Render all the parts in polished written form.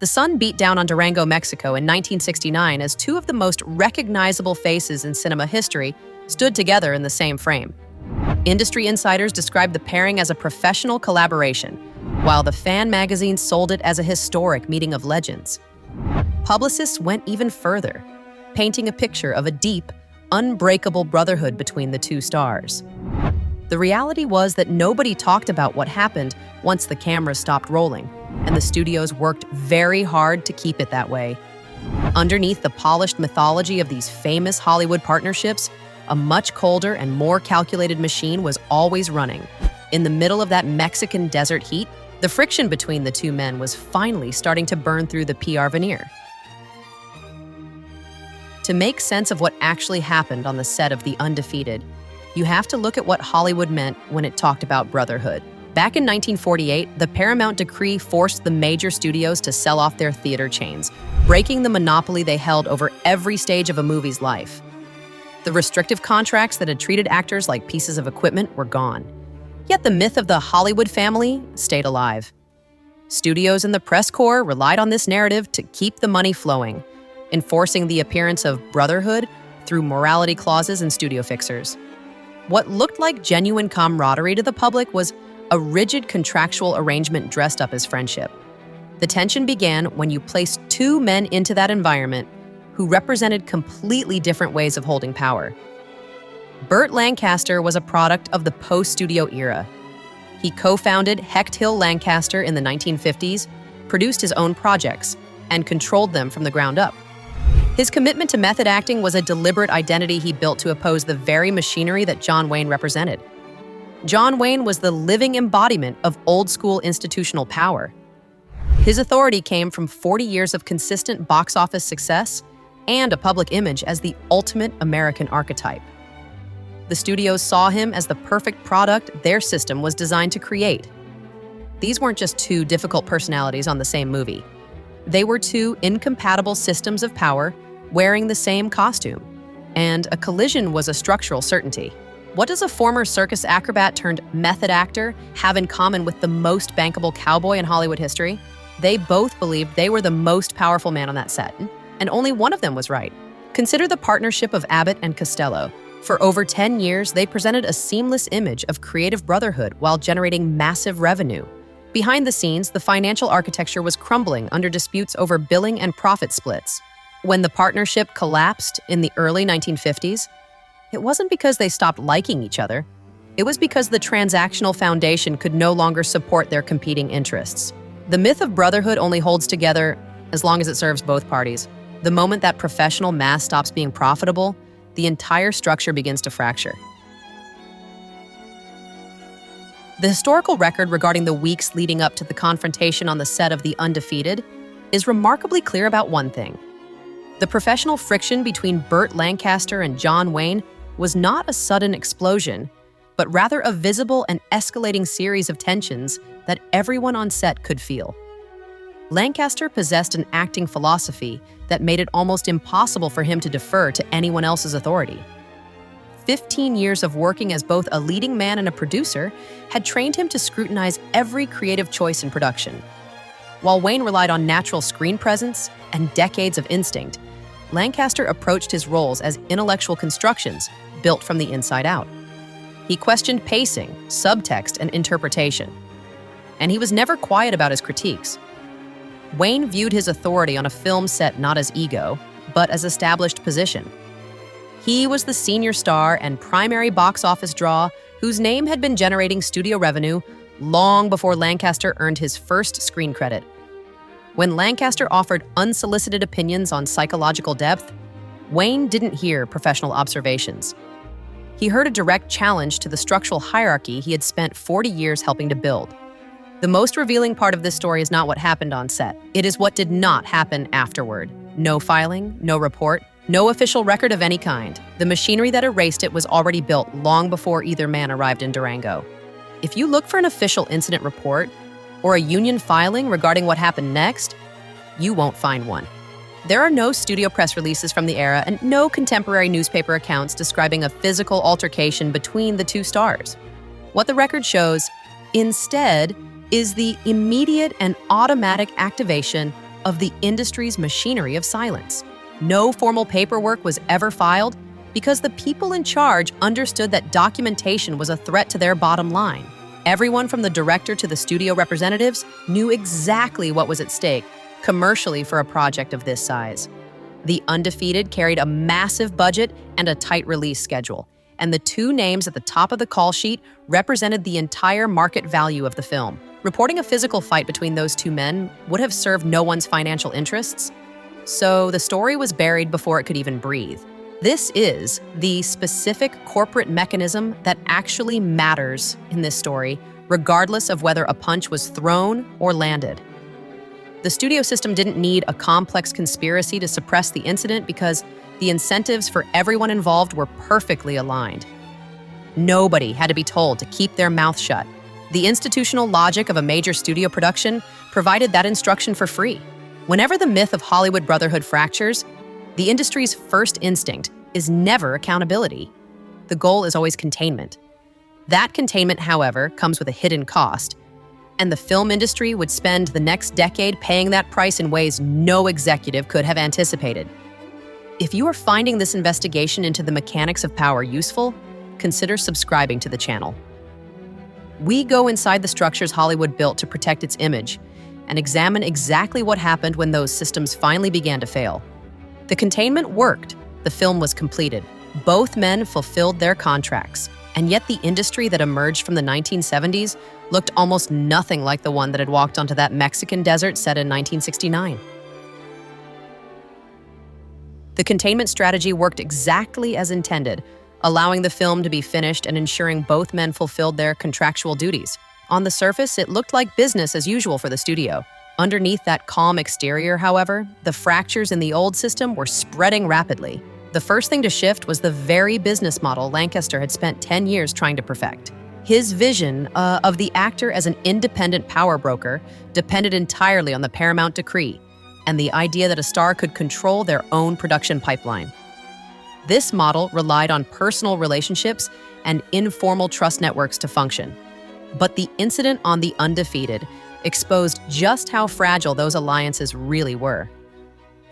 The sun beat down on Durango, Mexico in 1969 as two of the most recognizable faces in cinema history stood together in the same frame. Industry insiders described the pairing as a professional collaboration, while the fan magazines sold it as a historic meeting of legends. Publicists went even further, painting a picture of a deep, unbreakable brotherhood between the two stars. The reality was that nobody talked about what happened once the cameras stopped rolling, and the studios worked very hard to keep it that way. Underneath the polished mythology of these famous Hollywood partnerships, a much colder and more calculated machine was always running. In the middle of that Mexican desert heat, the friction between the two men was finally starting to burn through the PR veneer. To make sense of what actually happened on the set of The Undefeated, you have to look at what Hollywood meant when it talked about brotherhood. Back in 1948, the Paramount decree forced the major studios to sell off their theater chains, breaking the monopoly they held over every stage of a movie's life. The restrictive contracts that had treated actors like pieces of equipment were gone. Yet the myth of the Hollywood family stayed alive. Studios and the press corps relied on this narrative to keep the money flowing, enforcing the appearance of brotherhood through morality clauses and studio fixers. What looked like genuine camaraderie to the public was a rigid contractual arrangement dressed up as friendship. The tension began when you placed two men into that environment who represented completely different ways of holding power. Burt Lancaster was a product of the post-studio era. He co-founded Hecht Hill Lancaster in the 1950s, produced his own projects, and controlled them from the ground up. His commitment to method acting was a deliberate identity he built to oppose the very machinery that John Wayne represented. John Wayne was the living embodiment of old-school institutional power. His authority came from 40 years of consistent box office success and a public image as the ultimate American archetype. The studios saw him as the perfect product their system was designed to create. These weren't just two difficult personalities on the same movie. They were two incompatible systems of power wearing the same costume, and a collision was a structural certainty. What does a former circus acrobat turned method actor have in common with the most bankable cowboy in Hollywood history? They both believed they were the most powerful man on that set, and only one of them was right. Consider the partnership of Abbott and Costello. For over 10 years, they presented a seamless image of creative brotherhood while generating massive revenue. Behind the scenes, the financial architecture was crumbling under disputes over billing and profit splits. When the partnership collapsed in the early 1950s, it wasn't because they stopped liking each other. It was because the transactional foundation could no longer support their competing interests. The myth of brotherhood only holds together as long as it serves both parties. The moment that professional mass stops being profitable, the entire structure begins to fracture. The historical record regarding the weeks leading up to the confrontation on the set of The Undefeated is remarkably clear about one thing. The professional friction between Burt Lancaster and John Wayne was not a sudden explosion, but rather a visible and escalating series of tensions that everyone on set could feel. Lancaster possessed an acting philosophy that made it almost impossible for him to defer to anyone else's authority. 15 years of working as both a leading man and a producer had trained him to scrutinize every creative choice in production. While Wayne relied on natural screen presence and decades of instinct, Lancaster approached his roles as intellectual constructions built from the inside out. He questioned pacing, subtext, and interpretation. And he was never quiet about his critiques. Wayne viewed his authority on a film set not as ego, but as established position. He was the senior star and primary box office draw whose name had been generating studio revenue long before Lancaster earned his first screen credit. When Lancaster offered unsolicited opinions on psychological depth, Wayne didn't hear professional observations. He heard a direct challenge to the structural hierarchy he had spent 40 years helping to build. The most revealing part of this story is not what happened on set. It is what did not happen afterward. No filing, no report, no official record of any kind. The machinery that erased it was already built long before either man arrived in Durango. If you look for an official incident report or a union filing regarding what happened next, you won't find one. There are no studio press releases from the era and no contemporary newspaper accounts describing a physical altercation between the two stars. What the record shows, instead, is the immediate and automatic activation of the industry's machinery of silence. No formal paperwork was ever filed because the people in charge understood that documentation was a threat to their bottom line. Everyone from the director to the studio representatives knew exactly what was at stake commercially for a project of this size. The Undefeated carried a massive budget and a tight release schedule, and the two names at the top of the call sheet represented the entire market value of the film. Reporting a physical fight between those two men would have served no one's financial interests, so the story was buried before it could even breathe. This is the specific corporate mechanism that actually matters in this story, regardless of whether a punch was thrown or landed. The studio system didn't need a complex conspiracy to suppress the incident because the incentives for everyone involved were perfectly aligned. Nobody had to be told to keep their mouth shut. The institutional logic of a major studio production provided that instruction for free. Whenever the myth of Hollywood brotherhood fractures, the industry's first instinct is never accountability. The goal is always containment. That containment, however, comes with a hidden cost, and the film industry would spend the next decade paying that price in ways no executive could have anticipated. If you are finding this investigation into the mechanics of power useful, consider subscribing to the channel. We go inside the structures Hollywood built to protect its image and examine exactly what happened when those systems finally began to fail. The containment worked. The film was completed. Both men fulfilled their contracts, and yet the industry that emerged from the 1970s looked almost nothing like the one that had walked onto that Mexican desert set in 1969. The containment strategy worked exactly as intended, allowing the film to be finished and ensuring both men fulfilled their contractual duties. On the surface, it looked like business as usual for the studio. Underneath that calm exterior, however, the fractures in the old system were spreading rapidly. The first thing to shift was the very business model Lancaster had spent 10 years trying to perfect. His vision of the actor as an independent power broker depended entirely on the Paramount decree and the idea that a star could control their own production pipeline. This model relied on personal relationships and informal trust networks to function. But the incident on the Undefeated exposed just how fragile those alliances really were.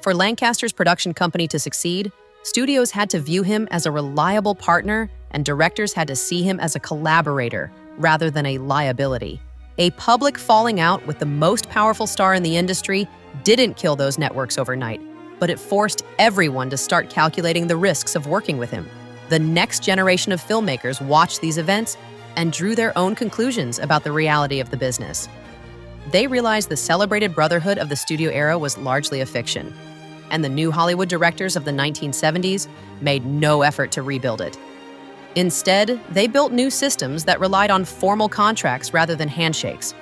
For Lancaster's production company to succeed, studios had to view him as a reliable partner and directors had to see him as a collaborator rather than a liability. A public falling out with the most powerful star in the industry didn't kill those networks overnight, but it forced everyone to start calculating the risks of working with him. The next generation of filmmakers watched these events and drew their own conclusions about the reality of the business. They realized the celebrated brotherhood of the studio era was largely a fiction, and the new Hollywood directors of the 1970s made no effort to rebuild it. Instead, they built new systems that relied on formal contracts rather than handshakes.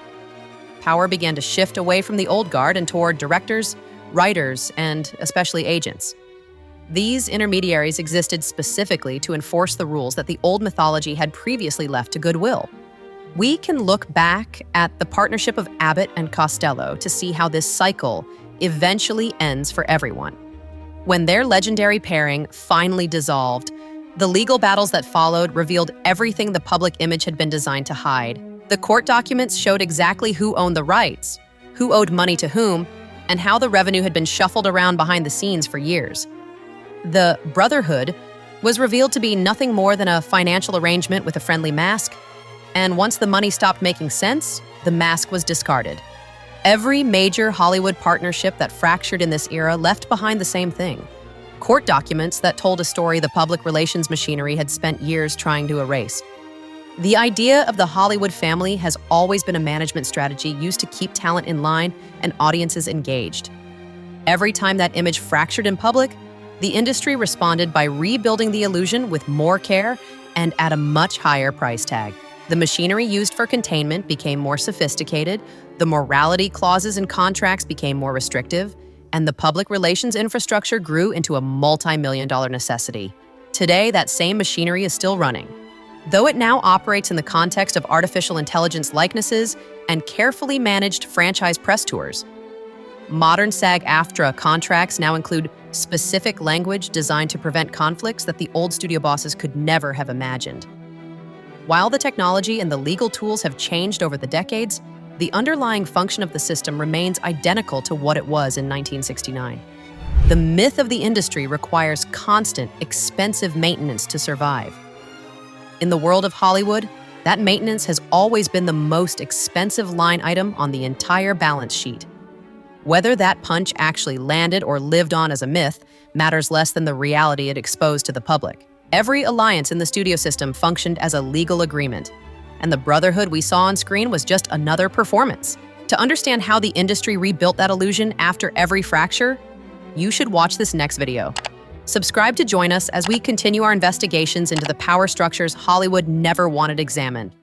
Power began to shift away from the old guard and toward directors, writers, and especially agents. These intermediaries existed specifically to enforce the rules that the old mythology had previously left to goodwill. We can look back at the partnership of Abbott and Costello to see how this cycle eventually ends for everyone. When their legendary pairing finally dissolved, the legal battles that followed revealed everything the public image had been designed to hide. The court documents showed exactly who owned the rights, who owed money to whom, and how the revenue had been shuffled around behind the scenes for years. The Brotherhood was revealed to be nothing more than a financial arrangement with a friendly mask, and once the money stopped making sense, the mask was discarded. Every major Hollywood partnership that fractured in this era left behind the same thing: court documents that told a story the public relations machinery had spent years trying to erase. The idea of the Hollywood family has always been a management strategy used to keep talent in line and audiences engaged. Every time that image fractured in public, the industry responded by rebuilding the illusion with more care and at a much higher price tag. The machinery used for containment became more sophisticated, the morality clauses in contracts became more restrictive, and the public relations infrastructure grew into a multi-million-dollar necessity. Today, that same machinery is still running, though it now operates in the context of artificial intelligence likenesses and carefully managed franchise press tours. Modern SAG-AFTRA contracts now include specific language designed to prevent conflicts that the old studio bosses could never have imagined. While the technology and the legal tools have changed over the decades, the underlying function of the system remains identical to what it was in 1969. The myth of the industry requires constant, expensive maintenance to survive. In the world of Hollywood, that maintenance has always been the most expensive line item on the entire balance sheet. Whether that punch actually landed or lived on as a myth matters less than the reality it exposed to the public. Every alliance in the studio system functioned as a legal agreement, and the brotherhood we saw on screen was just another performance. To understand how the industry rebuilt that illusion after every fracture, you should watch this next video. Subscribe to join us as we continue our investigations into the power structures Hollywood never wanted examined.